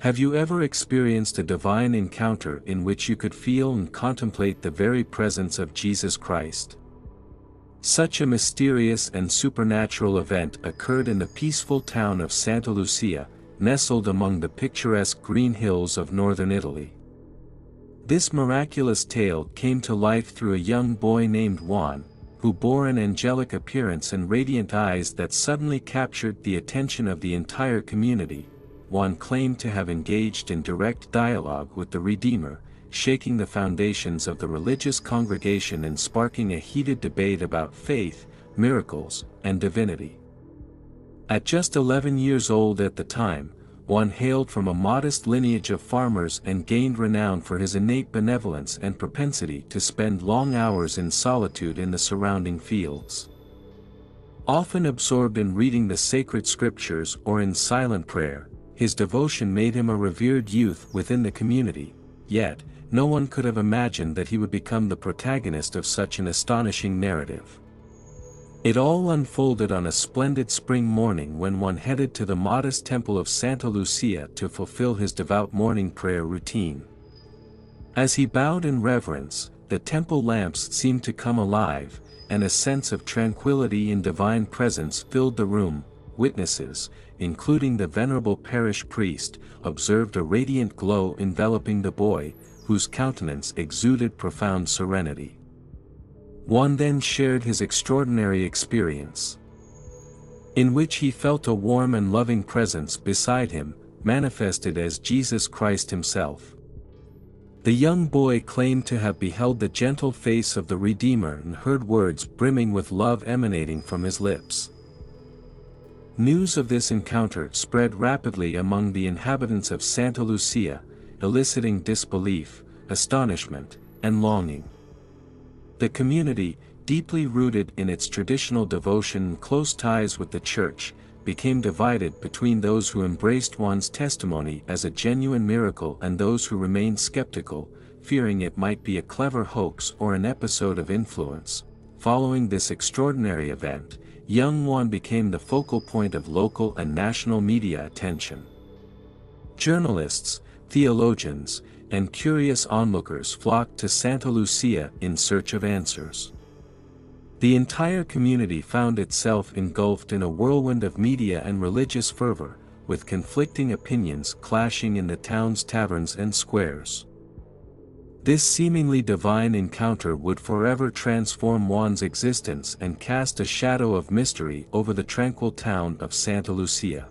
Have you ever experienced a divine encounter in which you could feel and contemplate the very presence of Jesus Christ? Such a mysterious and supernatural event occurred in the peaceful town of Santa Lucia, nestled among the picturesque green hills of northern Italy. This miraculous tale came to life through a young boy named Juan, who bore an angelic appearance and radiant eyes that suddenly captured the attention of the entire community. Juan claimed to have engaged in direct dialogue with the Redeemer, shaking the foundations of the religious congregation and sparking a heated debate about faith, miracles, and divinity. At just 11 years old at the time, Juan hailed from a modest lineage of farmers and gained renown for his innate benevolence and propensity to spend long hours in solitude in the surrounding fields. Often absorbed in reading the sacred scriptures or in silent prayer, his devotion made him a revered youth within the community, yet, no one could have imagined that he would become the protagonist of such an astonishing narrative. It all unfolded on a splendid spring morning when one headed to the modest temple of Santa Lucia to fulfill his devout morning prayer routine. As he bowed in reverence, the temple lamps seemed to come alive, and a sense of tranquility and divine presence filled the room. Witnesses, including the venerable parish priest, observed a radiant glow enveloping the boy, whose countenance exuded profound serenity. Juan then shared his extraordinary experience, in which he felt a warm and loving presence beside him, manifested as Jesus Christ himself. The young boy claimed to have beheld the gentle face of the Redeemer and heard words brimming with love emanating from his lips. News of this encounter spread rapidly among the inhabitants of Santa Lucia, eliciting disbelief, astonishment, and longing. The community, deeply rooted in its traditional devotion and close ties with the Church, became divided between those who embraced Juan's testimony as a genuine miracle and those who remained skeptical, fearing it might be a clever hoax or an episode of influence. Following this extraordinary event, young Juan became the focal point of local and national media attention. Journalists, theologians, and curious onlookers flocked to Santa Lucia in search of answers. The entire community found itself engulfed in a whirlwind of media and religious fervor, with conflicting opinions clashing in the town's taverns and squares. This seemingly divine encounter would forever transform Juan's existence and cast a shadow of mystery over the tranquil town of Santa Lucia.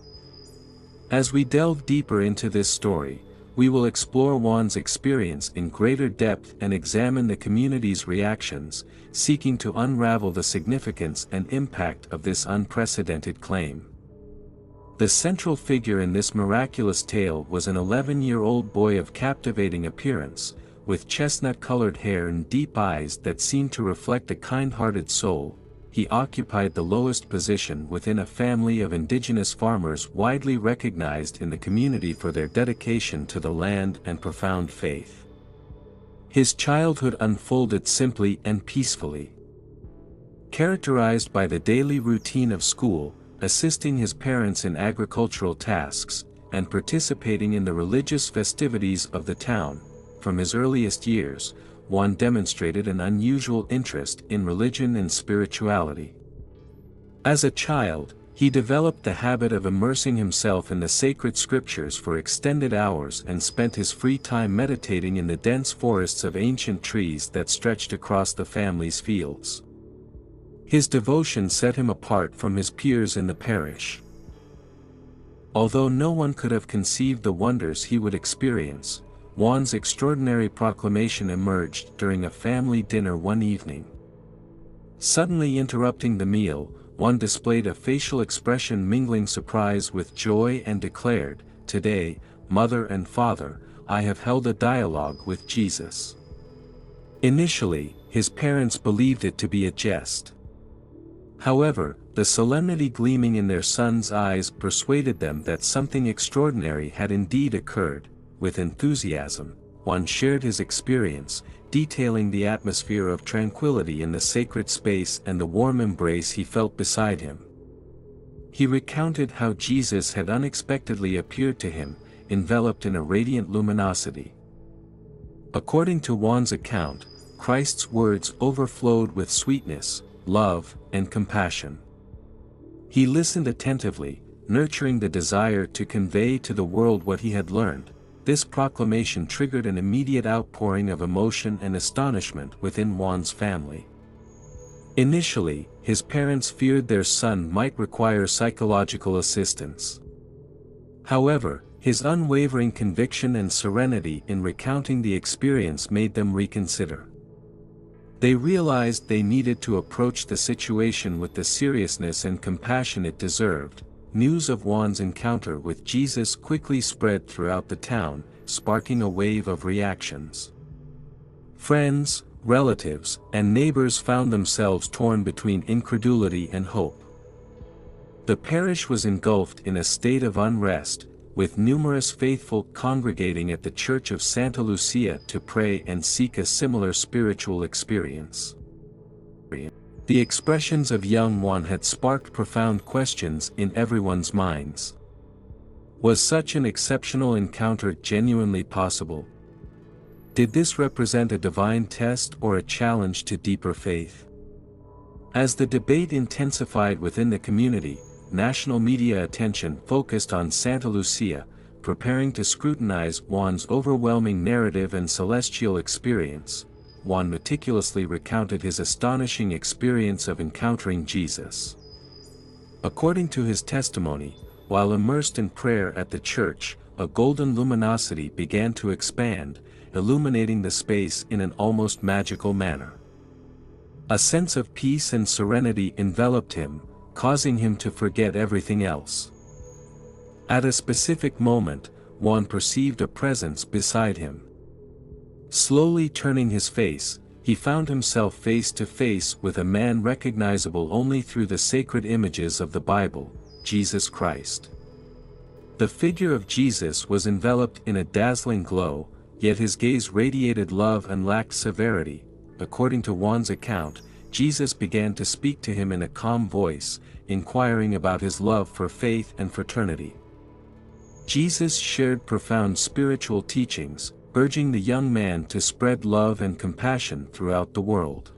As we delve deeper into this story, we will explore Juan's experience in greater depth and examine the community's reactions, seeking to unravel the significance and impact of this unprecedented claim. The central figure in this miraculous tale was an 11-year-old boy of captivating appearance, with chestnut-colored hair and deep eyes that seemed to reflect a kind-hearted soul. He occupied the lowest position within a family of indigenous farmers widely recognized in the community for their dedication to the land and profound faith. His childhood unfolded simply and peacefully, characterized by the daily routine of school, assisting his parents in agricultural tasks, and participating in the religious festivities of the town. From his earliest years, Juan demonstrated an unusual interest in religion and spirituality. As a child, he developed the habit of immersing himself in the sacred scriptures for extended hours and spent his free time meditating in the dense forests of ancient trees that stretched across the family's fields. His devotion set him apart from his peers in the parish. Although no one could have conceived the wonders he would experience, Juan's extraordinary proclamation emerged during a family dinner one evening. Suddenly interrupting the meal, Juan displayed a facial expression mingling surprise with joy and declared, "Today, Mother and Father, I have held a dialogue with Jesus." Initially, his parents believed it to be a jest. However, the solemnity gleaming in their son's eyes persuaded them that something extraordinary had indeed occurred. With enthusiasm, Juan shared his experience, detailing the atmosphere of tranquility in the sacred space and the warm embrace he felt beside him. He recounted how Jesus had unexpectedly appeared to him, enveloped in a radiant luminosity. According to Juan's account, Christ's words overflowed with sweetness, love, and compassion. He listened attentively, nurturing the desire to convey to the world what he had learned. This proclamation triggered an immediate outpouring of emotion and astonishment within Juan's family. Initially, his parents feared their son might require psychological assistance. However, his unwavering conviction and serenity in recounting the experience made them reconsider. They realized they needed to approach the situation with the seriousness and compassion it deserved. News of Juan's encounter with Jesus quickly spread throughout the town, sparking a wave of reactions. Friends, relatives, and neighbors found themselves torn between incredulity and hope. The parish was engulfed in a state of unrest, with numerous faithful congregating at the Church of Santa Lucia to pray and seek a similar spiritual experience. The expressions of young Juan had sparked profound questions in everyone's minds. Was such an exceptional encounter genuinely possible? Did this represent a divine test or a challenge to deeper faith? As the debate intensified within the community, national media attention focused on Santa Lucia, preparing to scrutinize Juan's overwhelming narrative and celestial experience. Juan meticulously recounted his astonishing experience of encountering Jesus. According to his testimony, while immersed in prayer at the church, a golden luminosity began to expand, illuminating the space in an almost magical manner. A sense of peace and serenity enveloped him, causing him to forget everything else. At a specific moment, Juan perceived a presence beside him. Slowly turning his face, he found himself face to face with a man recognizable only through the sacred images of the Bible, Jesus Christ. The figure of Jesus was enveloped in a dazzling glow, yet his gaze radiated love and lacked severity. According to Juan's account, Jesus began to speak to him in a calm voice, inquiring about his love for faith and fraternity. Jesus shared profound spiritual teachings, urging the young man to spread love and compassion throughout the world.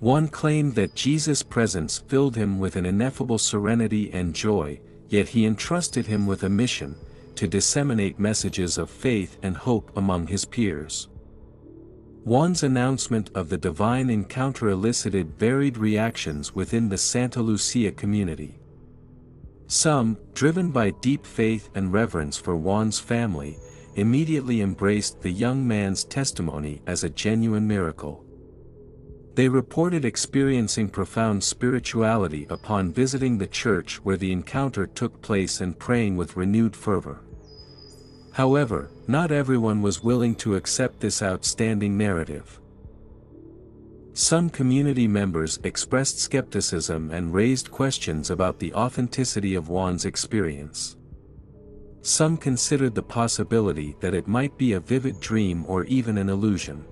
Juan claimed that Jesus' presence filled him with an ineffable serenity and joy, yet he entrusted him with a mission, to disseminate messages of faith and hope among his peers. Juan's announcement of the divine encounter elicited varied reactions within the Santa Lucia community. Some, driven by deep faith and reverence for Juan's family, immediately embraced the young man's testimony as a genuine miracle. They reported experiencing profound spirituality upon visiting the church where the encounter took place and praying with renewed fervor. However, not everyone was willing to accept this outstanding narrative. Some community members expressed skepticism and raised questions about the authenticity of Juan's experience. Some considered the possibility that it might be a vivid dream or even an illusion.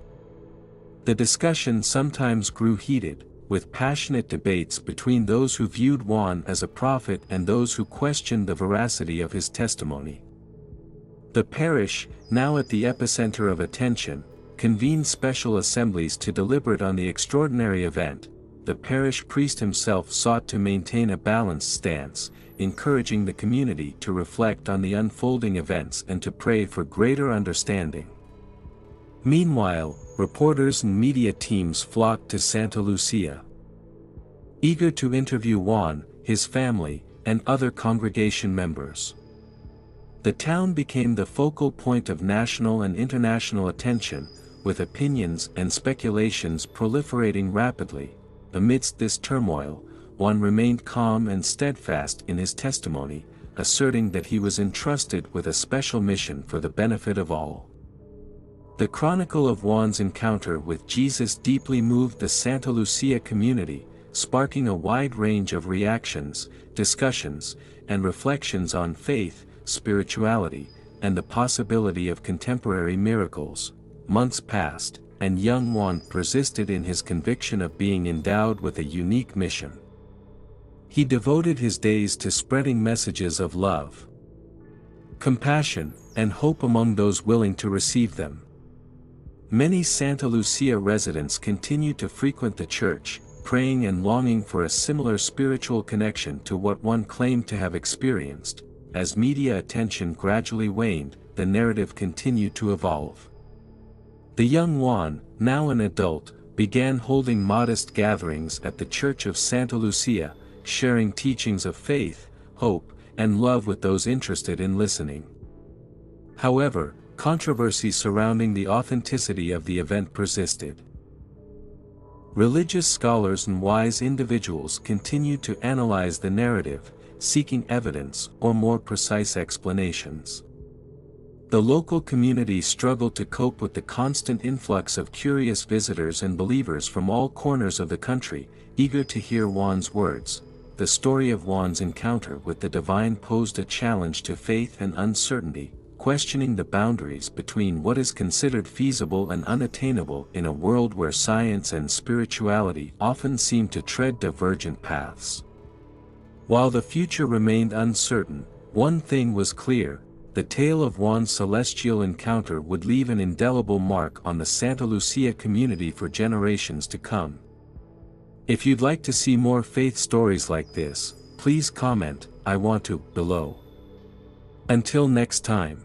The discussion sometimes grew heated, with passionate debates between those who viewed Juan as a prophet and those who questioned the veracity of his testimony. The parish, now at the epicenter of attention, convened special assemblies to deliberate on the extraordinary event. The parish priest himself sought to maintain a balanced stance, encouraging the community to reflect on the unfolding events and to pray for greater understanding. Meanwhile, reporters and media teams flocked to Santa Lucia, eager to interview Juan, his family, and other congregation members. The town became the focal point of national and international attention, with opinions and speculations proliferating rapidly. Amidst this turmoil, Juan remained calm and steadfast in his testimony, asserting that he was entrusted with a special mission for the benefit of all. The chronicle of Juan's encounter with Jesus deeply moved the Santa Lucia community, sparking a wide range of reactions, discussions, and reflections on faith, spirituality, and the possibility of contemporary miracles. Months passed, and young Juan persisted in his conviction of being endowed with a unique mission. He devoted his days to spreading messages of love, compassion, and hope among those willing to receive them. Many Santa Lucia residents continue to frequent the church, praying and longing for a similar spiritual connection to what one claimed to have experienced. As media attention gradually waned, the narrative continued to evolve. The young Juan, now an adult, began holding modest gatherings at the Church of Santa Lucia, sharing teachings of faith, hope, and love with those interested in listening. However, controversy surrounding the authenticity of the event persisted. Religious scholars and wise individuals continued to analyze the narrative, seeking evidence or more precise explanations. The local community struggled to cope with the constant influx of curious visitors and believers from all corners of the country, eager to hear Juan's words. The story of Juan's encounter with the divine posed a challenge to faith and uncertainty, questioning the boundaries between what is considered feasible and unattainable in a world where science and spirituality often seem to tread divergent paths. While the future remained uncertain, one thing was clear: the tale of Juan's celestial encounter would leave an indelible mark on the Santa Lucia community for generations to come. If you'd like to see more faith stories like this, please comment, "I want to," below. Until next time.